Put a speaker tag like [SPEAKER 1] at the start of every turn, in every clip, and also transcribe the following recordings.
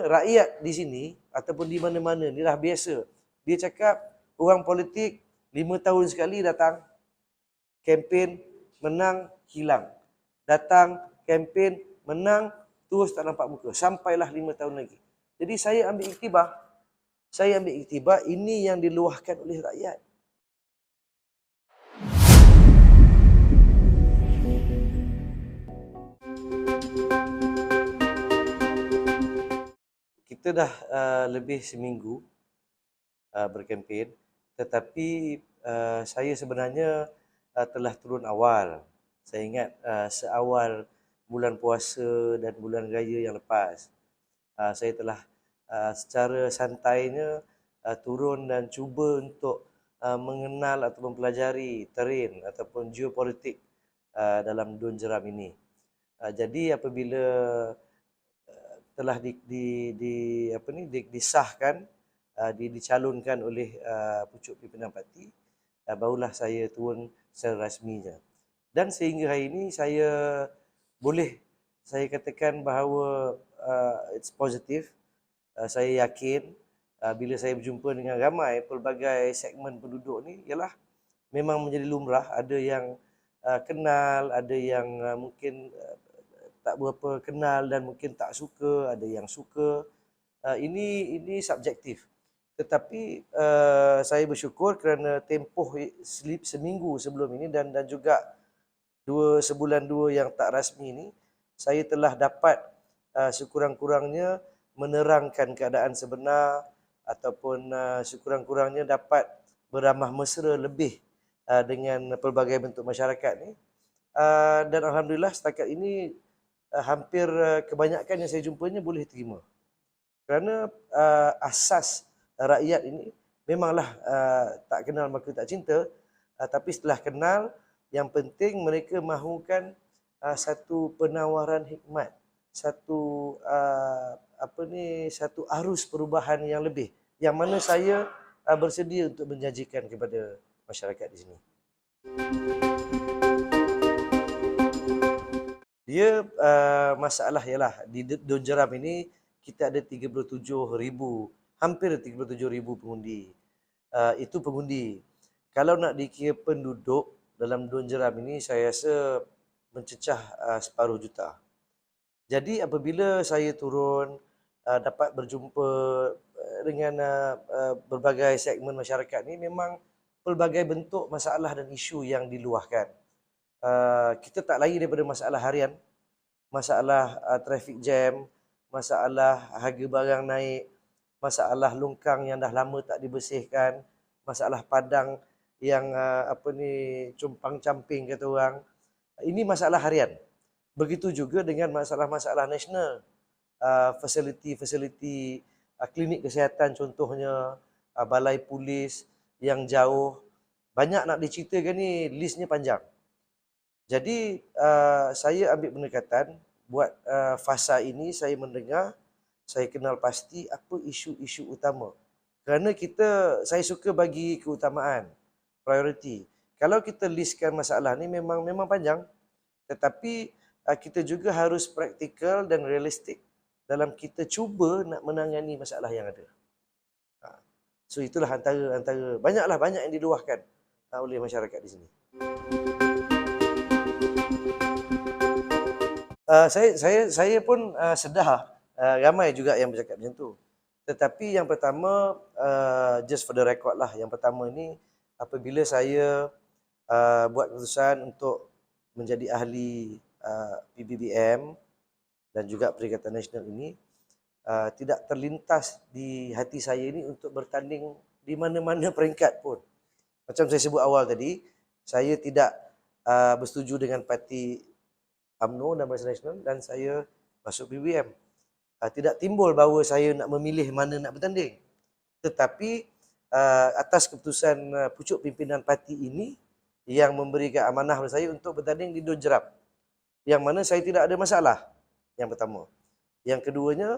[SPEAKER 1] Rakyat di sini ataupun di mana-mana ni dah biasa. Dia cakap orang politik 5 tahun sekali datang, kempen, menang, hilang. Datang, kempen, menang, terus tak nampak muka. Sampailah 5 tahun lagi. Jadi saya ambil iktibar. Ini yang diluahkan oleh rakyat. Kita dah lebih seminggu berkempen, tetapi saya sebenarnya telah turun awal. Saya ingat seawal bulan puasa dan bulan raya yang lepas, saya telah secara santainya turun dan cuba untuk mengenal atau mempelajari terrain ataupun geopolitik dalam Dun Jeram ini. Jadi apabila telah disahkan, dicalonkan oleh pucuk pimpinan parti, barulah saya turun secara rasminya. Dan sehingga hari ini saya katakan bahawa it's positif. Saya yakin bila saya berjumpa dengan ramai pelbagai segmen penduduk ni, ialah memang menjadi lumrah. Ada yang kenal, ada yang mungkin tak berapa kenal dan mungkin tak suka, ada yang suka. Ini subjektif. Tetapi saya bersyukur kerana tempoh seminggu sebelum ini dan juga sebulan yang tak rasmi ini, saya telah dapat sekurang-kurangnya menerangkan keadaan sebenar ataupun sekurang-kurangnya dapat beramah mesra lebih dengan pelbagai bentuk masyarakat ni. Dan alhamdulillah setakat ini hampir kebanyakan yang saya jumpanya boleh terima. Kerana asas rakyat ini memanglah tak kenal maka tak cinta, tapi setelah kenal, yang penting mereka mahukan satu penawaran hikmat, satu satu arus perubahan yang lebih, yang mana saya bersedia untuk menjanjikan kepada masyarakat di sini. Dia masalah ialah di Dun Jeram ini kita ada 37,000, hampir 37,000 pengundi. Itu pengundi. Kalau nak dikira penduduk dalam Dun Jeram ini, saya rasa mencecah separuh juta. Jadi apabila saya turun, dapat berjumpa dengan berbagai segmen masyarakat ni, memang pelbagai bentuk masalah dan isu yang diluahkan. Kita tak lari daripada masalah harian, masalah traffic jam, masalah harga barang naik, masalah longkang yang dah lama tak dibersihkan, masalah padang yang compang-camping kata orang. Ini masalah harian. Begitu juga dengan masalah-masalah nasional, fasiliti klinik kesihatan contohnya, balai polis yang jauh. Banyak nak diceritakan ni, listnya panjang. Jadi saya ambil pendekatan buat fasa ini, saya mendengar, saya kenal pasti apa isu-isu utama. Kerana saya suka bagi keutamaan, priority. Kalau kita listkan masalah ni memang panjang, tetapi kita juga harus praktikal dan realistik dalam kita cuba nak menangani masalah yang ada. So itulah antara banyak yang diluahkan oleh masyarakat di sini. Saya pun sedar ramai juga yang bercakap macam tu. Tetapi yang pertama, just for the record lah, yang pertama ni apabila saya buat keputusan untuk menjadi ahli PBBM dan juga Perikatan Nasional ini, tidak terlintas di hati saya ini untuk bertanding di mana-mana peringkat pun. Macam saya sebut awal tadi, saya tidak bersetuju dengan parti UMNO dan Barisan Nasional dan saya masuk PBBM. Tidak timbul bahawa saya nak memilih mana nak bertanding. Tetapi atas keputusan pucuk pimpinan parti ini yang memberikan amanah kepada saya untuk bertanding di Dun Jeram, yang mana saya tidak ada masalah. Yang pertama. Yang keduanya,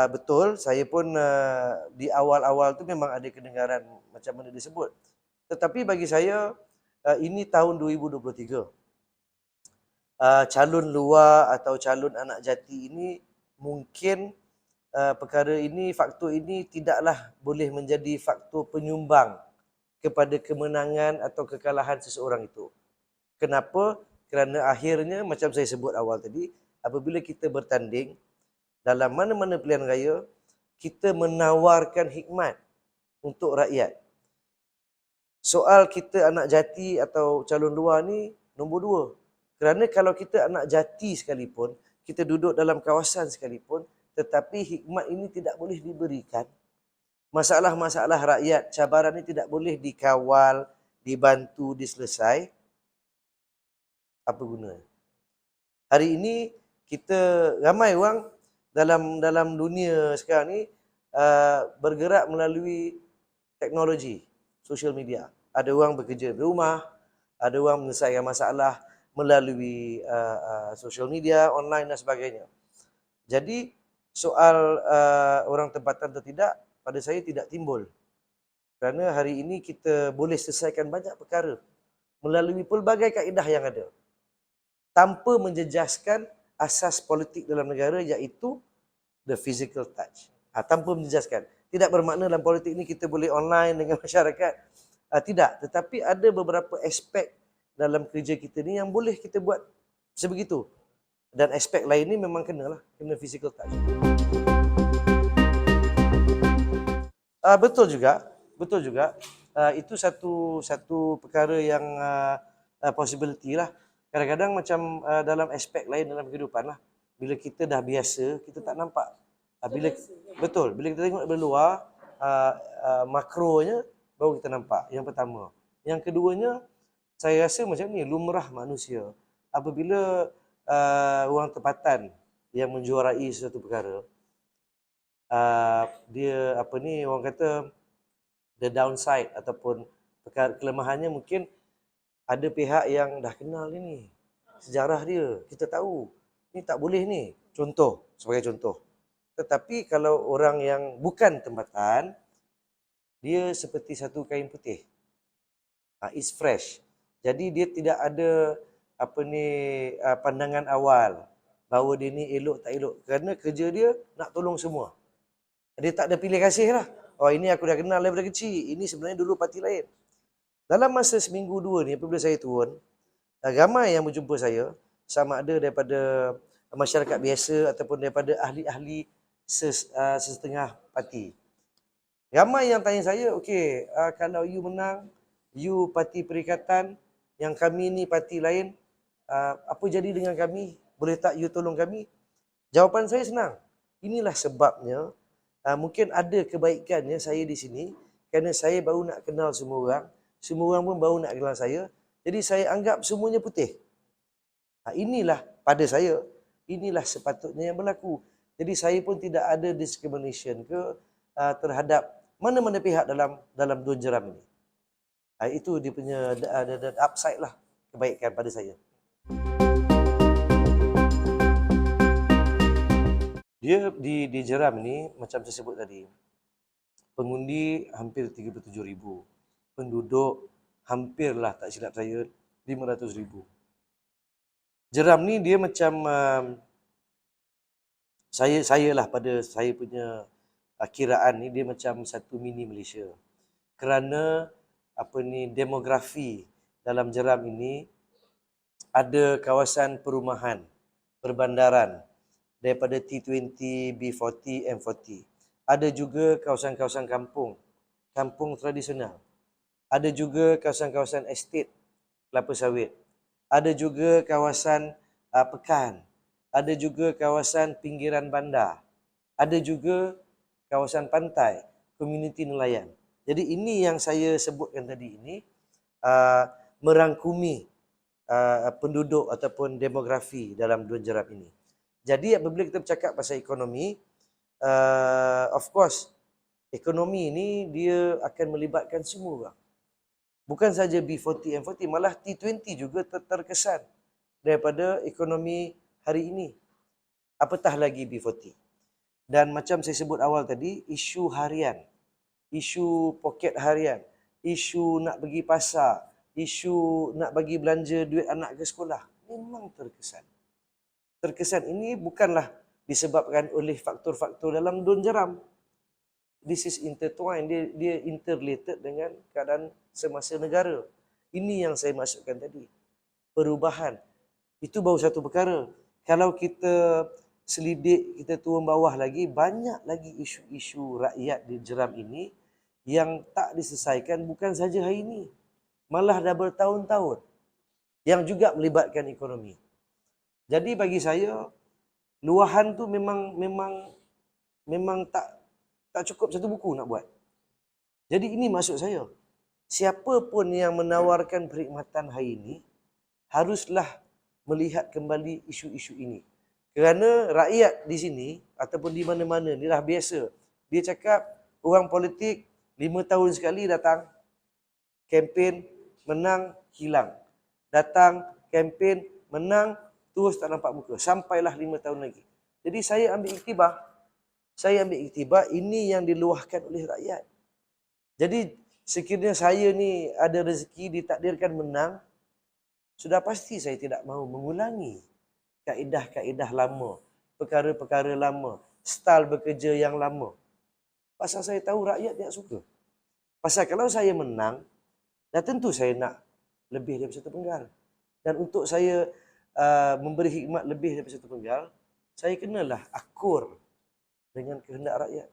[SPEAKER 1] betul saya pun di awal-awal tu memang ada kedengaran macam mana disebut. Tetapi bagi saya ini tahun 2023. Calon luar atau calon anak jati ini mungkin perkara ini, faktor ini tidaklah boleh menjadi faktor penyumbang kepada kemenangan atau kekalahan seseorang itu. Kenapa? Kerana akhirnya macam saya sebut awal tadi, apabila kita bertanding dalam mana-mana pilihan raya, kita menawarkan hikmat untuk rakyat. Soal kita anak jati atau calon luar ni nombor dua. Kerana kalau kita anak jati sekalipun, kita duduk dalam kawasan sekalipun, tetapi hikmat ini tidak boleh diberikan. Masalah-masalah rakyat, cabaran ini tidak boleh dikawal, dibantu, diselesai. Apa gunanya? Hari ini kita ramai orang dalam dunia sekarang ni bergerak melalui teknologi, social media. Ada orang bekerja di rumah, ada orang menyelesaikan masalah melalui social media, online dan sebagainya. Jadi soal orang tempatan atau tidak, pada saya tidak timbul. Kerana hari ini kita boleh selesaikan banyak perkara melalui pelbagai kaedah yang ada, tanpa menjejaskan asas politik dalam negara, iaitu the physical touch. Tanpa menjejaskan. Tidak bermakna dalam politik ni kita boleh online dengan masyarakat. Tidak. Tetapi ada beberapa aspek dalam kerja kita ni yang boleh kita buat sebegitu. Dan aspek lain ni memang kena physical touch. Betul juga. Itu satu perkara yang possibility lah. Kadang-kadang macam dalam aspek lain dalam kehidupan lah. Bila kita dah biasa, kita tak nampak. Bila kita tengok dari luar, makronya baru kita nampak. Yang pertama. Yang keduanya, saya rasa macam ni, lumrah manusia. Apabila orang tempatan yang menjuarai sesuatu perkara, dia orang kata the downside ataupun perkara kelemahannya, mungkin ada pihak yang dah kenal ini, sejarah dia, kita tahu ni tak boleh ni, sebagai contoh. Tetapi kalau orang yang bukan tempatan, dia seperti satu kain putih, it's fresh. Jadi dia tidak ada pandangan awal bahawa dia ni elok tak elok, kerana kerja dia nak tolong semua. Dia tak ada pilih kasih lah. Oh, ini aku dah kenal daripada kecil, ini sebenarnya dulu parti lain. Dalam masa seminggu dua ni, apabila saya turun, ramai yang berjumpa saya, sama ada daripada masyarakat biasa ataupun daripada ahli-ahli sesetengah parti. Ramai yang tanya saya, okey, kalau you menang, you parti perikatan, yang kami ni parti lain, apa jadi dengan kami? Boleh tak you tolong kami? Jawapan saya senang. Inilah sebabnya, mungkin ada kebaikannya saya di sini, kerana saya baru nak kenal semua orang pun baru nak kenal saya, jadi saya anggap semuanya putih. Inilah pada saya, inilah sepatutnya yang berlaku. Jadi saya pun tidak ada discrimination terhadap mana-mana pihak dalam dunia jeram ini. Itu dia punya upside lah, kebaikan pada saya. Dia di jeram ni, macam saya sebut tadi, pengundi hampir 37,000. Penduduk hampirlah, tak silap saya, 500,000. Jeram ni dia macam saya lah, pada saya punya kiraan ni, dia macam satu mini Malaysia. Kerana demografi dalam jeram ini, ada kawasan perumahan, perbandaran daripada T20, B40, M40. Ada juga kawasan-kawasan kampung tradisional. Ada juga kawasan-kawasan estate, kelapa sawit. Ada juga kawasan pekan. Ada juga kawasan pinggiran bandar. Ada juga kawasan pantai, komuniti nelayan. Jadi ini yang saya sebutkan tadi ini, merangkumi penduduk ataupun demografi dalam dunia jeram ini. Jadi apabila kita bercakap pasal ekonomi, of course, ekonomi ini dia akan melibatkan semua orang. Bukan saja B40, M40, malah T20 juga terkesan daripada ekonomi hari ini. Apatah lagi B40. Dan macam saya sebut awal tadi, isu harian, isu poket harian, isu nak pergi pasar, isu nak bagi belanja duit anak ke sekolah, memang terkesan. Terkesan ini bukanlah disebabkan oleh faktor-faktor dalam daun jeram. This is intertwined, dia interrelated dengan keadaan semasa negara. Ini yang saya maksudkan tadi. Perubahan. Itu baru satu perkara. Kalau kita selidik, kita turun bawah lagi, banyak lagi isu-isu rakyat di jeram ini yang tak diselesaikan bukan saja hari ini. Malah dah bertahun-tahun. Yang juga melibatkan ekonomi. Jadi bagi saya, luahan tu memang tak cukup satu buku nak buat. Jadi ini maksud saya. Siapa pun yang menawarkan perkhidmatan hari ini, haruslah melihat kembali isu-isu ini. Kerana rakyat di sini, ataupun di mana-mana, ni dah biasa. Dia cakap, orang politik 5 tahun sekali datang, kempen, menang, hilang. Datang, kempen, menang, terus tak nampak muka. Sampailah 5 tahun lagi. Jadi saya ambil iktibar, ini yang diluahkan oleh rakyat. Jadi sekiranya saya ni ada rezeki ditakdirkan menang, sudah pasti saya tidak mahu mengulangi kaedah-kaedah lama, perkara-perkara lama, style bekerja yang lama. Pasal saya tahu rakyat tidak suka. Pasal kalau saya menang, dah tentu saya nak lebih daripada satu penggal. Dan untuk saya memberi hikmat lebih daripada satu penggal, saya kenalah akur dengan kehendak rakyat.